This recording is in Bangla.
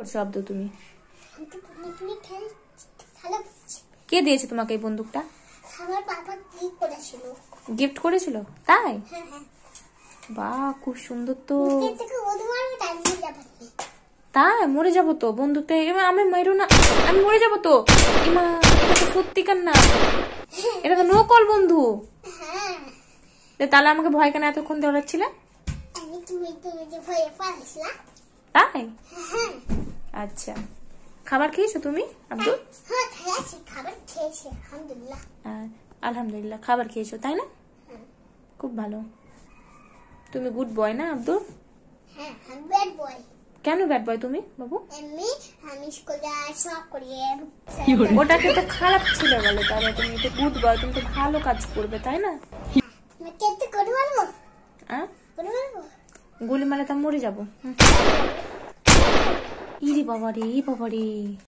শব্দ তুমি কে দিয়েছে তোমাকে এই বন্দুকটা? আমার বাবা গিফট করেছিল তাই? বাহ খুব সুন্দর তো। তাই মরে যাবো তো বন্দুকটা আমি মেরো না, আমি মরে যাবো তো। ইমা এটা তো সত্যিকার না, এটা তো নকল বন্ধু। তাহলে আমাকে ভয় কেন এতক্ষণ দৌড়াচ্ছিলে? তাই আচ্ছা, খাবার খেয়েছো তুমি আব্দুল? আলহামদুলিল্লাহ খাবার খেয়েছো তাই না? খুব ভালো। তুমি গুড বয় না আব্দুল? কেন ব্যাড বয় তুমি বাবু? ওটাকে তো খারাপ ছিল বলে, তাহলে তুমি তো গুড বয়, তুমি তো ভালো কাজ করবে তাই না? গুলি মারলে তা মরে যাবো। ইরে বাবা রে বাবা রে।